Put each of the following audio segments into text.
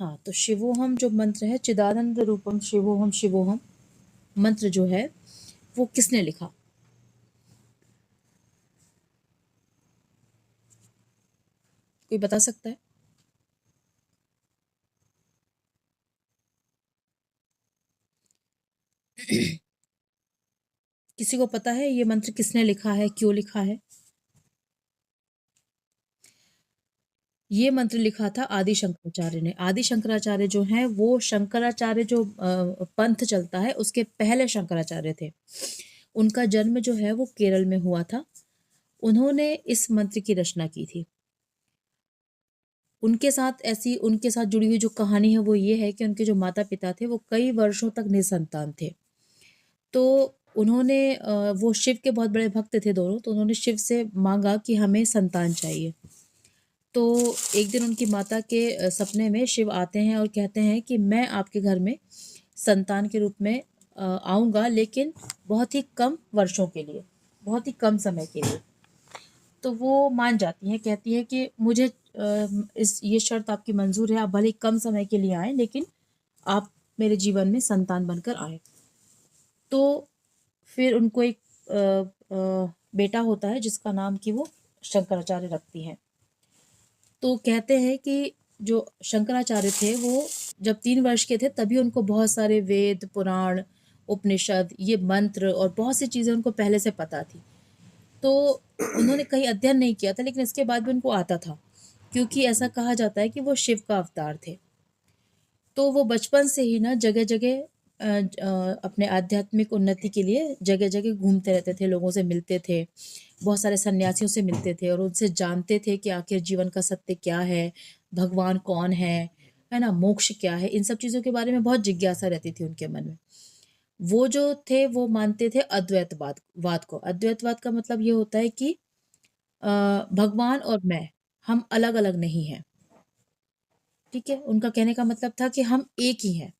हाँ, तो शिवोहम जो मंत्र है, चिदानंद रूपम शिवोहम शिवोहम मंत्र जो है वो किसने लिखा? कोई बता सकता है? किसी को पता है ये मंत्र किसने लिखा है, क्यों लिखा है? ये मंत्र लिखा था आदि शंकराचार्य ने। आदि शंकराचार्य जो हैं वो शंकराचार्य जो पंथ चलता है उसके पहले शंकराचार्य थे। उनका जन्म जो है वो केरल में हुआ था। उन्होंने इस मंत्र की रचना की थी। उनके साथ जुड़ी हुई जो कहानी है वो ये है कि उनके जो माता पिता थे वो कई वर्षों तक निसंतान थे। तो उन्होंने वो शिव के बहुत बड़े भक्त थे दोनों, तो उन्होंने शिव से मांगा कि हमें संतान चाहिए। तो एक दिन उनकी माता के सपने में शिव आते हैं और कहते हैं कि मैं आपके घर में संतान के रूप में आऊँगा, लेकिन बहुत ही कम वर्षों के लिए, बहुत ही कम समय के लिए। तो वो मान जाती हैं, कहती हैं कि मुझे इस ये शर्त आपकी मंजूर है, आप भले ही कम समय के लिए आएँ, लेकिन आप मेरे जीवन में संतान बनकर आएँ। तो फिर उनको एक बेटा होता है जिसका नाम कि वो शंकराचार्य रखती हैं। तो कहते हैं कि जो शंकराचार्य थे वो जब 3 वर्ष के थे तभी उनको बहुत सारे वेद, पुराण, उपनिषद, ये मंत्र और बहुत सी चीज़ें उनको पहले से पता थी। तो उन्होंने कहीं अध्ययन नहीं किया था, लेकिन इसके बाद भी उनको आता था, क्योंकि ऐसा कहा जाता है कि वो शिव का अवतार थे। तो वो बचपन से ही ना जगह-जगह अपने आध्यात्मिक उन्नति के लिए जगह-जगह घूमते रहते थे, लोगों से मिलते थे, बहुत सारे सन्यासियों से मिलते थे और उनसे जानते थे कि आखिर जीवन का सत्य क्या है, भगवान कौन है ना? मोक्ष क्या है? इन सब चीज़ों के बारे में बहुत जिज्ञासा रहती थी उनके मन में। वो जो थे वो मानते थे अद्वैतवाद वाद को। अद्वैतवाद का मतलब ये होता है कि भगवान और मैं, हम अलग-अलग नहीं हैं, ठीक है? उनका कहने का मतलब था कि हम एक ही हैं।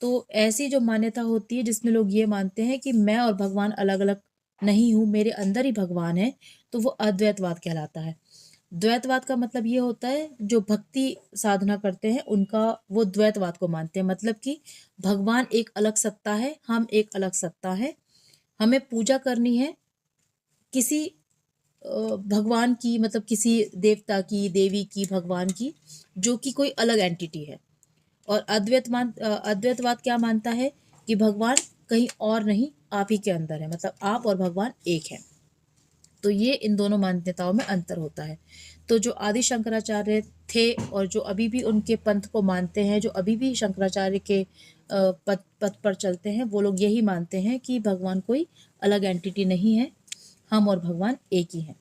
तो ऐसी जो मान्यता होती है जिसमें लोग ये मानते हैं कि मैं और भगवान अलग-अलग नहीं हूँ, मेरे अंदर ही भगवान है, तो वो अद्वैतवाद कहलाता है। द्वैतवाद का मतलब ये होता है जो भक्ति साधना करते हैं उनका वो द्वैतवाद को मानते हैं, मतलब कि भगवान एक अलग सत्ता है, हम एक अलग सत्ता है। हमें पूजा करनी है किसी भगवान की, मतलब किसी देवता की, देवी की, भगवान की, जो कि कोई अलग एंटिटी है। और अद्वैतवाद क्या मानता है कि भगवान कहीं और नहीं, आप ही के अंदर है, मतलब आप और भगवान एक हैं। तो ये इन दोनों मान्यताओं में अंतर होता है। तो जो आदि शंकराचार्य थे और जो अभी भी उनके पंथ को मानते हैं, जो अभी भी शंकराचार्य के पथ पथ पर चलते हैं, वो लोग यही मानते हैं कि भगवान कोई अलग एंटिटी नहीं है, हम और भगवान एक ही हैं।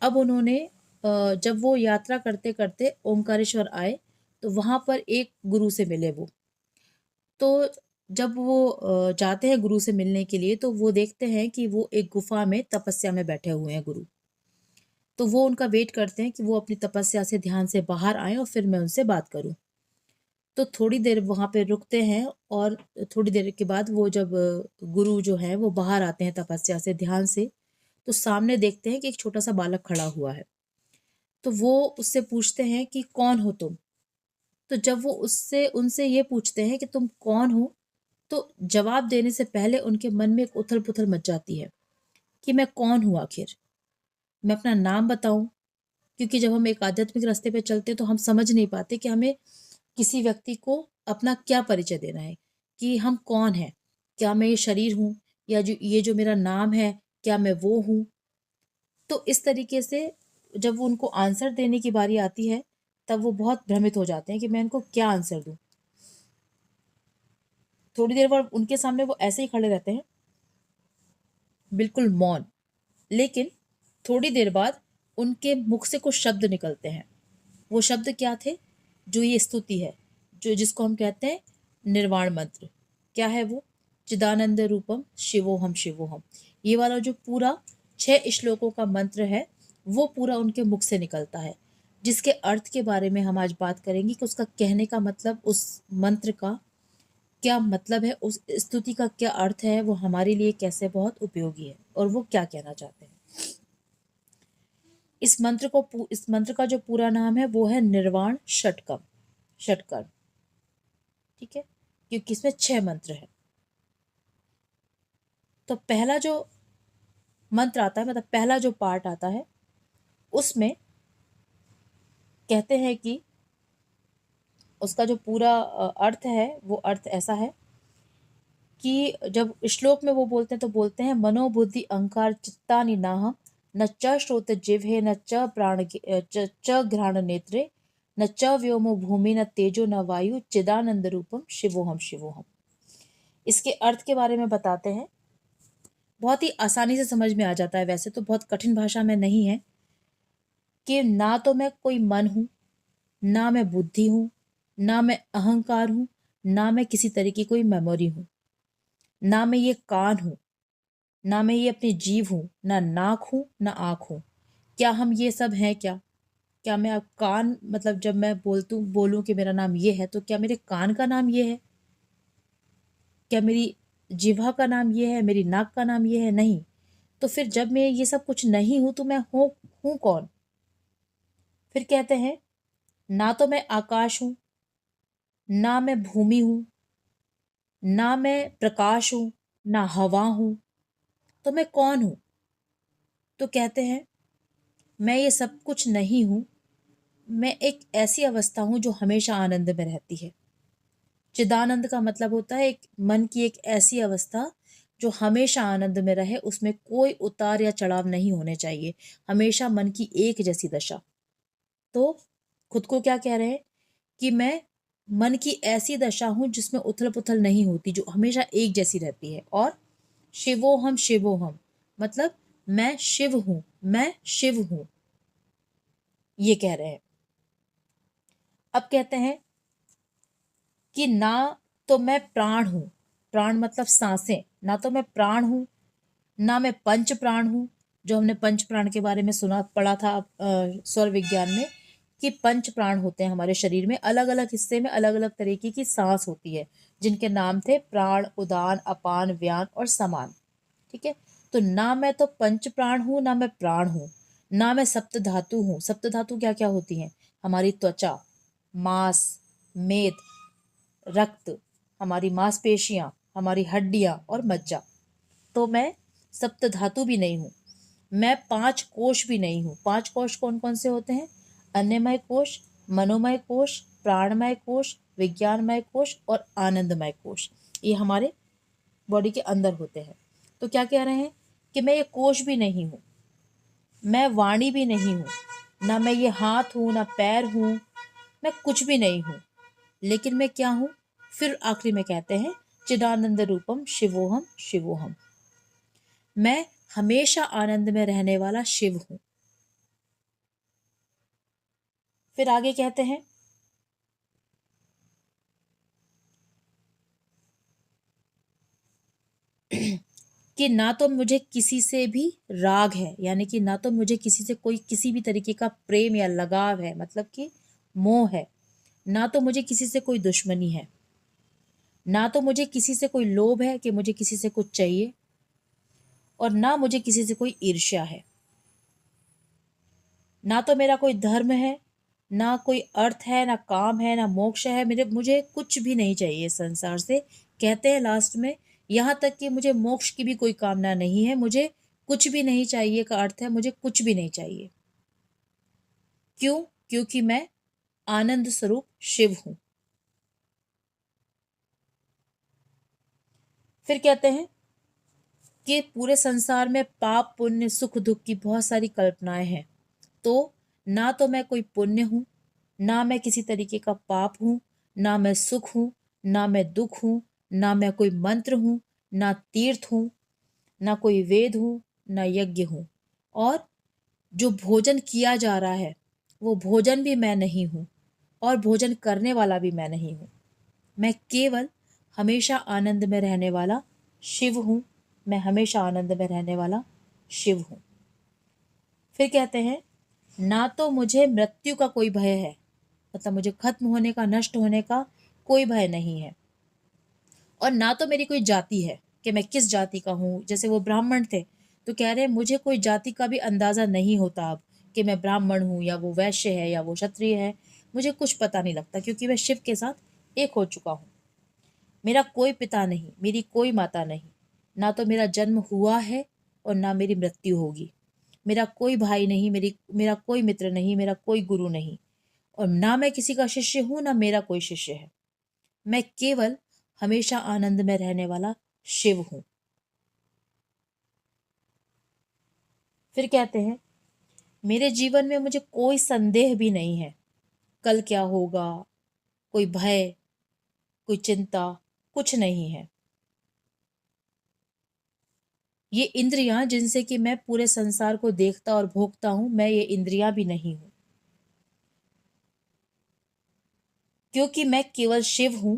अब उन्होंने जब वो यात्रा करते-करते ओंकारेश्वर आए, तो वहाँ पर एक गुरु से मिले वो। तो जब वो जाते हैं गुरु से मिलने के लिए, तो वो देखते हैं कि वो एक गुफ़ा में तपस्या में बैठे हुए हैं गुरु। तो वो उनका वेट करते हैं कि वो अपनी तपस्या से, ध्यान से बाहर आएँ और फिर मैं उनसे बात करूँ। तो थोड़ी देर वहाँ पे रुकते हैं और थोड़ी देर के बाद वो जब गुरु जो हैं वो बाहर आते हैं तपस्या से, ध्यान से, तो सामने देखते हैं कि एक छोटा-सा बालक खड़ा हुआ है। तो वो उससे पूछते हैं कि कौन हो तुम? तो जब वो उससे उनसे ये पूछते हैं कि तुम कौन हो? तो जवाब देने से पहले उनके मन में एक उथल-पुथल मच जाती है कि मैं कौन हूँ आखिर? मैं अपना नाम बताऊँ? क्योंकि जब हम एक आध्यात्मिक रास्ते पे चलते हैं तो हम समझ नहीं पाते कि हमें किसी व्यक्ति को अपना क्या परिचय देना है, कि हम कौन हैं? क्या मैं ये शरीर हूँ? या जो ये जो मेरा नाम है, क्या मैं वो हूँ? तो इस तरीके से जब वो उनको आंसर देने की बारी आती है, तब वो बहुत भ्रमित हो जाते हैं कि मैं इनको क्या आंसर दूँ? थोड़ी देर बाद उनके सामने वो ऐसे ही खड़े रहते हैं, बिल्कुल मौन। लेकिन थोड़ी देर बाद उनके मुख से कुछ शब्द निकलते हैं। वो शब्द क्या थे? जो ये स्तुति है, जो जिसको हम कहते हैं निर्वाण मंत्र। क्या है वो? चिदानंद रूपम शिवोहम शिवोहम। ये वाला जो पूरा 6 श्लोकों का मंत्र है, वो पूरा उनके मुख से निकलता है। जिसके अर्थ के बारे में हम आज बात करेंगे कि उसका कहने का मतलब, उस मंत्र का क्या मतलब है, उस स्तुति का क्या अर्थ है, वो हमारे लिए कैसे बहुत उपयोगी है और वो क्या कहना चाहते हैं। इस मंत्र का जो पूरा नाम है वो है निर्वाण षटकम, षटकर। ठीक है, क्योंकि इसमें 6 मंत्र है। तो पहला जो मंत्र आता है, मतलब पहला जो पार्ट आता है, उसमें कहते हैं कि उसका जो पूरा अर्थ है, वो अर्थ ऐसा है कि जब श्लोक में वो बोलते हैं तो बोलते हैं, मनोबुद्धि अहंकार चित्तानि नाहं, न च श्रोत जिह्वे न च प्राण च घ्राण नेत्रे, न च व्योमो भूमि न तेजो न वायु चिदानंद रूपम शिवोहम शिवोहम। इसके अर्थ के बारे में बताते हैं। बहुत ही आसानी से समझ में आ जाता है, वैसे तो बहुत कठिन भाषा में नहीं है। कि ना तो मैं कोई मन हूँ, ना मैं बुद्धि हूँ, ना मैं अहंकार हूँ, ना मैं किसी तरह की कोई मेमोरी हूँ, ना मैं ये कान हूँ, ना मैं ये अपनी जीभ हूँ, ना नाक हूँ, ना आँख हूँ। क्या हम ये सब हैं क्या? क्या मैं अब कान, मतलब जब मैं बोलूँ कि मेरा नाम ये है, तो क्या मेरे कान का नाम ये है? क्या मेरी जिह्वा का नाम ये है? मेरी नाक का नाम ये है? नहीं। तो फिर जब मैं ये सब कुछ नहीं हूँ, तो मैं हूँ कौन? फिर कहते हैं, ना तो मैं आकाश हूँ, ना मैं भूमि हूँ, ना मैं प्रकाश हूँ, ना हवा हूँ, तो मैं कौन हूँ? तो कहते हैं, मैं ये सब कुछ नहीं हूँ, मैं एक ऐसी अवस्था हूँ जो हमेशा आनंद में रहती है। चिदानंद का मतलब होता है एक मन की एक ऐसी अवस्था जो हमेशा आनंद में रहे, उसमें कोई उतार या चढ़ाव नहीं होने चाहिए, हमेशा मन की एक जैसी दशा। तो खुद को क्या कह रहे हैं कि मैं मन की ऐसी दशा हूं जिसमें उथल पुथल नहीं होती, जो हमेशा एक जैसी रहती है। और शिवोहम शिवोहम, मतलब मैं शिव हूं, मैं शिव हूं, ये कह रहे हैं। अब कहते हैं कि ना तो मैं प्राण हूं, प्राण मतलब सांसें, ना तो मैं प्राण हूं, ना मैं पंच प्राण हूं। जो हमने पंच प्राण के बारे में सुना पढ़ा था स्वर विज्ञान में, कि पंच प्राण होते हैं हमारे शरीर में, अलग अलग हिस्से में अलग अलग तरीके की सांस होती है, जिनके नाम थे प्राण, उदान, अपान, व्यान और समान। ठीक है, तो ना मैं तो पंच प्राण हूं, ना मैं प्राण हूं, ना मैं सप्त धातु हूं। सप्त धातु क्या क्या होती हैं? हमारी त्वचा, मांस, मेद, रक्त, हमारी मांसपेशियां, हमारी हड्डियां और मज्जा। तो मैं सप्त धातु भी नहीं हूं। मैं 5 कोश भी नहीं हूं। 5 कोश कौन कौन से होते हैं? अन्यमय कोश, मनोमय कोश, प्राणमय कोश, विज्ञानमय कोश और आनंदमय कोश। ये हमारे बॉडी के अंदर होते हैं। तो क्या कह रहे हैं कि मैं ये कोश भी नहीं हूँ, मैं वाणी भी नहीं हूँ, ना मैं ये हाथ हूँ, ना पैर हूँ, मैं कुछ भी नहीं हूँ। लेकिन मैं क्या हूँ? फिर आखिरी में कहते हैं, चिदानंद रूपम शिवोहम शिवोहम, मैं हमेशा आनंद में रहने वाला शिव हूं। फिर आगे कहते हैं, कि ना तो मुझे किसी से भी राग है, यानी कि ना तो मुझे किसी से कोई किसी भी तरीके का प्रेम या लगाव है, मतलब कि मोह है। ना तो मुझे किसी से कोई दुश्मनी है, ना तो मुझे किसी से कोई लोभ है कि मुझे किसी से कुछ चाहिए, और ना मुझे किसी से कोई ईर्ष्या है। ना तो मेरा कोई धर्म है, ना कोई अर्थ है, ना काम है, ना मोक्ष है। मुझे कुछ भी नहीं चाहिए संसार से। कहते हैं लास्ट में, यहाँ तक कि मुझे मोक्ष की भी कोई कामना नहीं है, मुझे कुछ भी नहीं चाहिए का अर्थ है मुझे कुछ भी नहीं चाहिए। क्यों? क्योंकि मैं आनंद स्वरूप शिव हूं। फिर कहते हैं कि पूरे संसार में पाप पुण्य सुख दुख की बहुत सारी कल्पनाएं हैं। तो ना तो मैं कोई पुण्य हूं, ना मैं किसी तरीके का पाप हूं, ना मैं सुख हूं, ना मैं दुख हूं, ना मैं कोई मंत्र हूं, ना तीर्थ हूं, ना कोई वेद हूं, ना यज्ञ हूं। और जो भोजन किया जा रहा है, वो भोजन भी मैं नहीं हूं, और भोजन करने वाला भी मैं नहीं हूं। मैं केवल हमेशा आनंद में रहने वाला शिव हूं। मैं हमेशा आनंद में रहने वाला शिव हूं। फिर कहते हैं, ना तो मुझे मृत्यु का कोई भय है, मतलब मुझे खत्म होने का, नष्ट होने का कोई भय नहीं है। और ना तो मेरी कोई जाति है कि मैं किस जाति का हूँ। जैसे वो ब्राह्मण थे, तो कह रहे हैं मुझे कोई जाति का भी अंदाजा नहीं होता अब, कि मैं ब्राह्मण हूँ या वो वैश्य है या वो क्षत्रिय है। मुझे कुछ पता नहीं लगता, क्योंकि मैं शिव के साथ एक हो चुका हूँ। मेरा कोई पिता नहीं, मेरी कोई माता नहीं, ना तो मेरा जन्म हुआ है और ना मेरी मृत्यु होगी। मेरा कोई भाई नहीं, मेरा कोई मित्र नहीं, मेरा कोई गुरु नहीं, और ना मैं किसी का शिष्य हूं, ना मेरा कोई शिष्य है। मैं केवल हमेशा आनंद में रहने वाला शिव हूं। फिर कहते हैं, मेरे जीवन में मुझे कोई संदेह भी नहीं है। कल क्या होगा, कोई भय, कोई चिंता, कुछ नहीं है। ये इंद्रियां जिनसे कि मैं पूरे संसार को देखता और भोगता हूं, मैं ये इंद्रियां भी नहीं हूं, क्योंकि मैं केवल शिव हूं।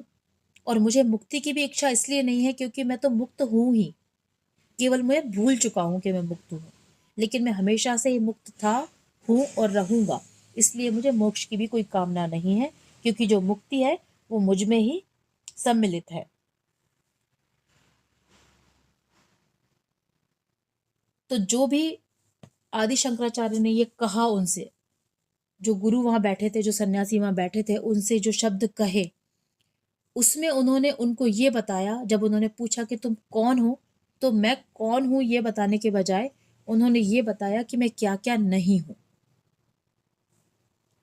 और मुझे मुक्ति की भी इच्छा इसलिए नहीं है क्योंकि मैं तो मुक्त हूं ही, केवल मैं भूल चुका हूं कि मैं मुक्त हूं। लेकिन मैं हमेशा से ही मुक्त था, हूं और रहूंगा। इसलिए मुझे मोक्ष की भी कोई कामना नहीं है, क्योंकि जो मुक्ति है वो मुझ में ही सम्मिलित है। तो जो भी आदि शंकराचार्य ने ये कहा उनसे, जो गुरु वहां बैठे थे, जो सन्यासी वहां बैठे थे, उनसे जो शब्द कहे, उसमें उन्होंने उनको ये बताया। जब उन्होंने पूछा कि तुम कौन हो, तो मैं कौन हूं ये बताने के बजाय उन्होंने ये बताया कि मैं क्या क्या नहीं हूं।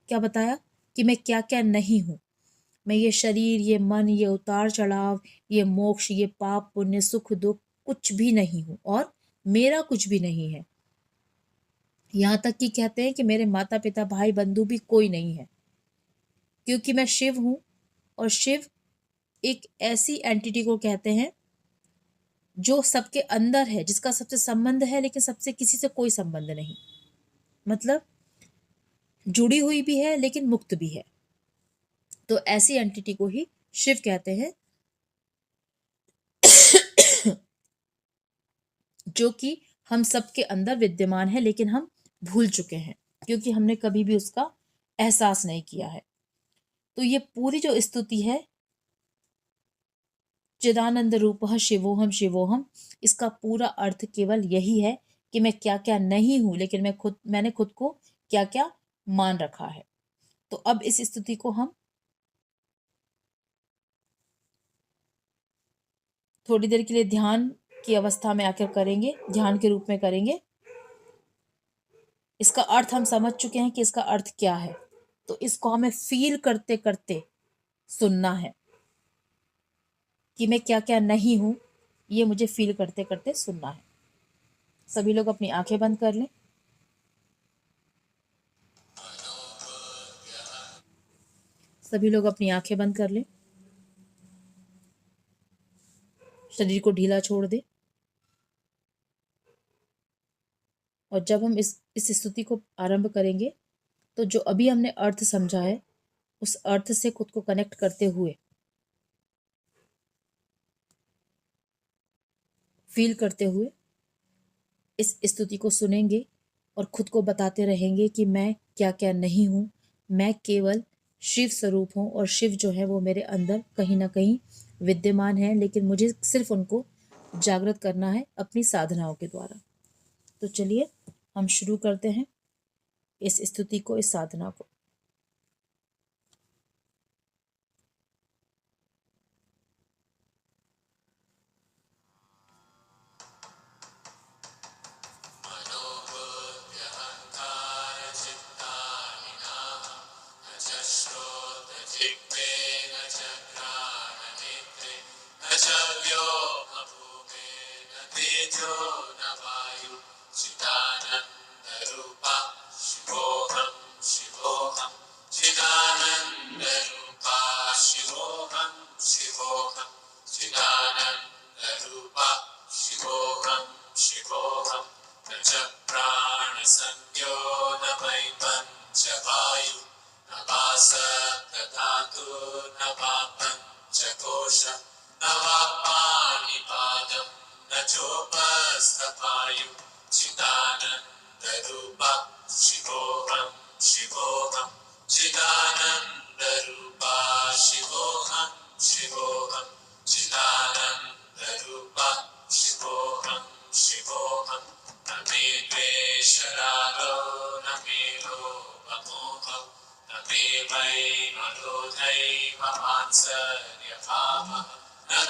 क्या बताया? कि मैं क्या क्या नहीं हूं। मैं ये शरीर, ये मन, ये उतार चढ़ाव, ये मोक्ष, ये पाप पुण्य, सुख दुख, कुछ भी नहीं हूं, और मेरा कुछ भी नहीं है। यहां तक कि कहते हैं कि मेरे माता पिता भाई बंधु भी कोई नहीं है, क्योंकि मैं शिव हूं। और शिव एक ऐसी एंटिटी को कहते हैं जो सबके अंदर है, जिसका सबसे संबंध है, लेकिन सबसे किसी से कोई संबंध नहीं। मतलब जुड़ी हुई भी है लेकिन मुक्त भी है। तो ऐसी एंटिटी को ही शिव कहते हैं, जो कि हम सबके अंदर विद्यमान है, लेकिन हम भूल चुके हैं क्योंकि हमने कभी भी उसका एहसास नहीं किया है। तो ये पूरी जो स्तुति है, चिदानंद रूपः शिवोहम शिवोहम, इसका पूरा अर्थ केवल यही है कि मैं क्या क्या नहीं हूं, लेकिन मैंने खुद को क्या क्या मान रखा है। तो अब इस स्तुति को हम थोड़ी देर के लिए ध्यान की अवस्था में आकर करेंगे, ध्यान के रूप में करेंगे। इसका अर्थ हम समझ चुके हैं कि इसका अर्थ क्या है, तो इसको हमें फील करते करते सुनना है कि मैं क्या क्या नहीं हूं। ये मुझे फील करते करते सुनना है। सभी लोग अपनी आंखें बंद कर लें। सभी लोग अपनी आंखें बंद कर लें, शरीर को ढीला छोड़ दें। और जब हम इस स्तुति को आरंभ करेंगे, तो जो अभी हमने अर्थ समझा है, उस अर्थ से खुद को कनेक्ट करते हुए, फील करते हुए इस स्तुति को सुनेंगे और खुद को बताते रहेंगे कि मैं क्या क्या नहीं हूँ। मैं केवल शिव स्वरूप हूँ, और शिव जो है वो मेरे अंदर कहीं ना कहीं विद्यमान है, लेकिन मुझे सिर्फ उनको जागृत करना है अपनी साधनाओं के द्वारा। तो चलिए हम शुरू करते हैं इस स्तुति को, इस साधना को।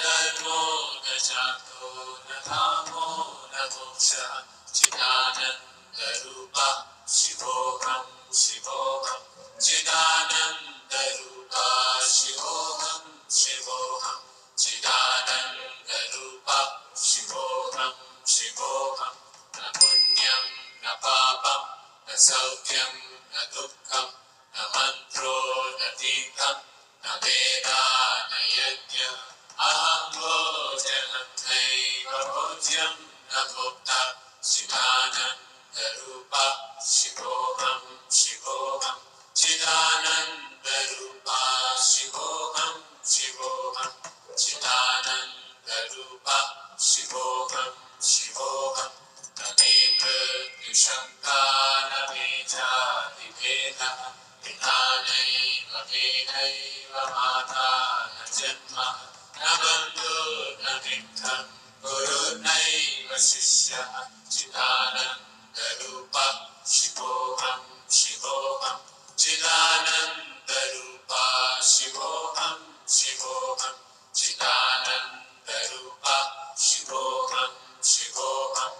धर्मो न जातो न धामो न मोक्षः चिदानन्दरूपः शिवोऽहं शिवोऽहं चिदानन्दरूपः शिवोऽहं शिवोऽहं चिदानन्दरूपः शिवोऽहं शिवोऽहं न पुण्यं न पापं न सौख्यं न दुःखं न मन्त्रो न तीर्थं न वेदा न यज्ञः अहं भोजनं नैव भोज्यं न भोक्ता चिदानन्दरूपः शिवोऽहं शिवोऽहं चिदानन्दरूपः शिवोऽहं शिवोऽहं चिदानन्दरूपः शिवोऽहं शिवोऽहं न मे मृत्युशङ्का न मे जातिभेदः पितानैव वेदैव माता न जन्म न बन्धो न मित्रं गुरुर्नैव शिष्यः चिदानन्दरूपः शिवोऽहं शिवोऽहं चिदानन्दरूपः शिवोऽहं शिवोऽहं चिदानन्दरूपः शिवोऽहं शिवोऽहं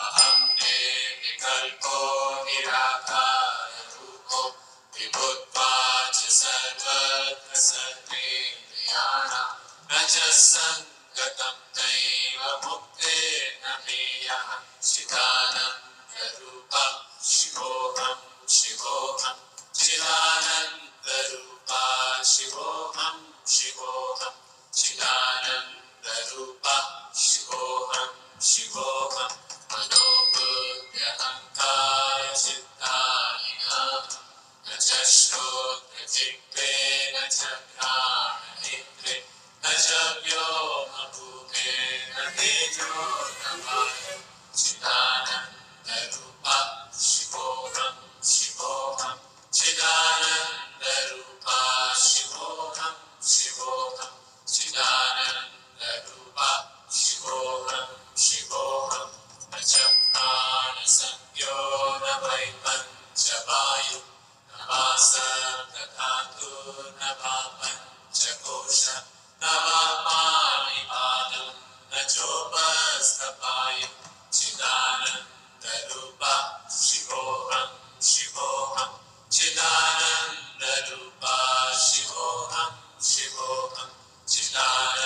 अहं निर्विकल्पो निराकाररूपो विभुत्वाच्च सर्वत्र सर्वेन्द्रियाणां न च सङ्गतं नैव मुक्तेर्न मेयः चिदानन्दरूपः शिवोऽहं शिवोऽहं चिदानन्दरूपः शिवोऽहं शिवोऽहं चिदानन्दरूपः शिवोऽहं शिवोऽहं मनोबुद्ध्यहङ्कार चित्तानिनाहं न च श्रोत्रजिह्वे न च घ्राणनेत्रे न च व्योमभूमेर्न तेजो न वायुः चिदानन्दरूपः शिवोऽहं शिवोऽहं चिदानन्दरूपः शिवोऽहं शिवोऽहं चिदानन्दरूपः शिवोऽहं शिवोऽहं न च प्राणसंज्ञो न वै पञ्चवायुः न वा सप्तधातुर्न वा पञ्चकोशः न वा पाणिपादं न चोपस्थपायुः चिदानन्दरूपः शिवोऽहं शिवोऽहं चिदानन्दरूपः शिवोऽहं शिवोऽहं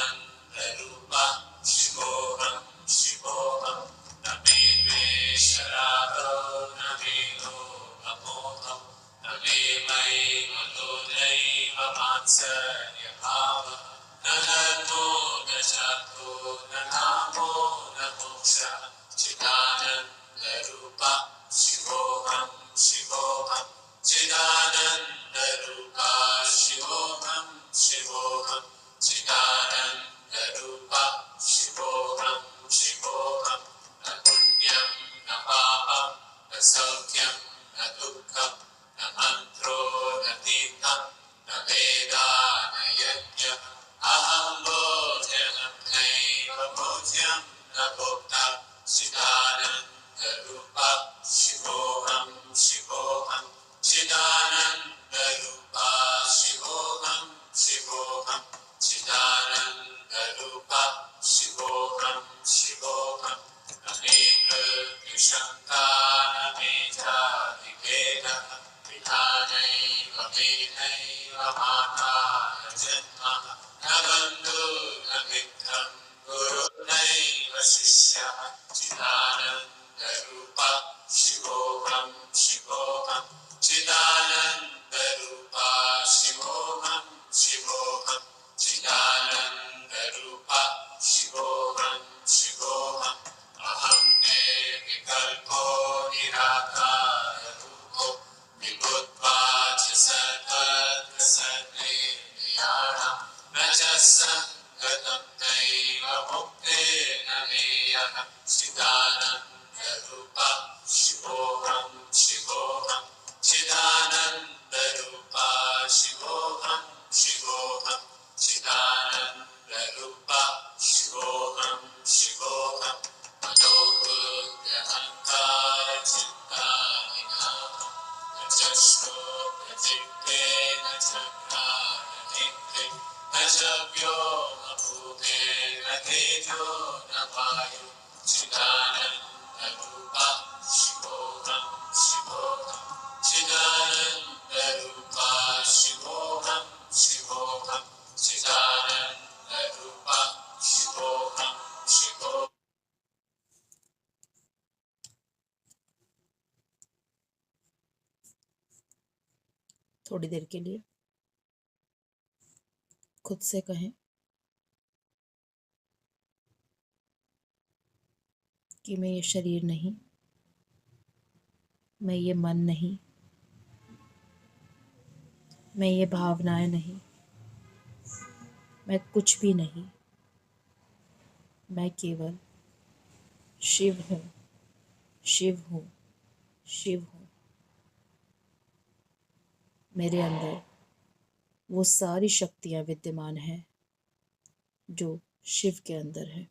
चिदानन्दरूपः शिवोऽहं शिवोऽहं न मे द्वेषरागो न मे लोभमोहौ न मे मयिमतो नैव मात्सर्यभावः न धर्मो न जातो न नामो न मोक्षः चिदानन्दरूपः शिवोऽहं शिवोऽहं चिदानन्दरूपः शिवोऽहं शिवोऽहं चिदानन्दरूपः शिवोऽहं शिवोऽहं न पुण्यं न पापं न सौख्यं न दुःखं न मन्त्रो न तीर्थं न वेदा न यज्ञः अहं भोजनं नैव भोज्यं न भोक्ता चिदानन्दरूपः शिवोऽहं शिवोऽहं चिदानन्दरूपः शिवोऽहं शिवोऽहं चिदानन्दरूपः शिवोऽहं शिवोऽहं न मे मृत्युशङ्का न मे जातिभेदः पितानैव वेदैव माता न जन्म न बन्धो न मित्रं गुरुर्नैव शिष्यः चिदानन्दरूपः शिवोऽहं शिवोऽहं चिदानन्दरूपः शिवोऽहं शिवोऽहं चिदानन्दरूपः शिवोऽहं शिवोऽहं अहं निर्विकल्पो निराकाररूपो विभुत्वाच्च सर्वत्र सर्वेन्द्रियाणां न च सङ्गतं नैव मुक्तेर्न मेयः चिदानन्दरूपः शिवोऽहं शिवोऽहं चिदानन्दरूपः शिवोऽहं शिवोऽहं चिदानन्दरूपः शिवोऽहं शिवोऽहं मनोबुद्ध्यहङ्कार चित्तानिनाहं न च श्रोत्रजिह्वे न च घ्राणनेत्रे न च व्योमभूमेर्न थोड़ी देर के लिए खुद से कहें कि मैं ये शरीर नहीं, मैं ये मन नहीं, मैं ये भावनाएं नहीं, मैं कुछ भी नहीं, मैं केवल शिव हूँ, शिव हूँ, शिव हूँ। मेरे अंदर वो सारी शक्तियाँ विद्यमान हैं जो शिव के अंदर है।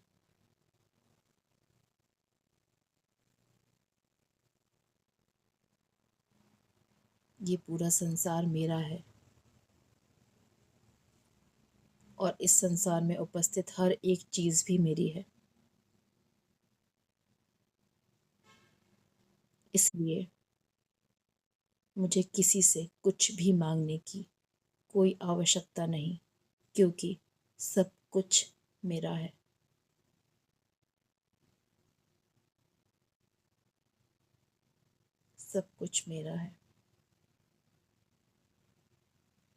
ये पूरा संसार मेरा है और इस संसार में उपस्थित हर एक चीज भी मेरी है। इसलिए मुझे किसी से कुछ भी मांगने की कोई आवश्यकता नहीं, क्योंकि सब कुछ मेरा है। सब कुछ मेरा है,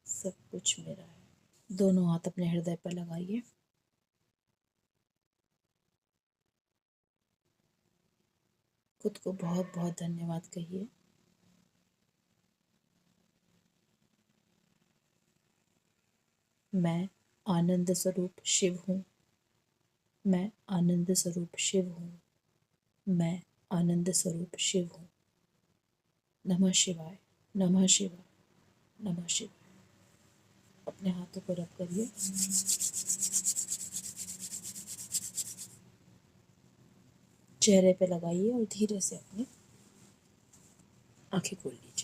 सब कुछ मेरा है। दोनों हाथ अपने हृदय पर लगाइए। खुद को बहुत बहुत धन्यवाद कहिए। मैं आनंद स्वरूप शिव हूँ, मैं आनंद स्वरूप शिव हूँ, मैं आनंद स्वरूप शिव हूँ। नमः शिवाय, नमः शिवाय, नमः शिवाय। अपने हाथों को रब करिए। चेहरे पे लगाइए और धीरे से अपनी आंखें खोल लीजिए।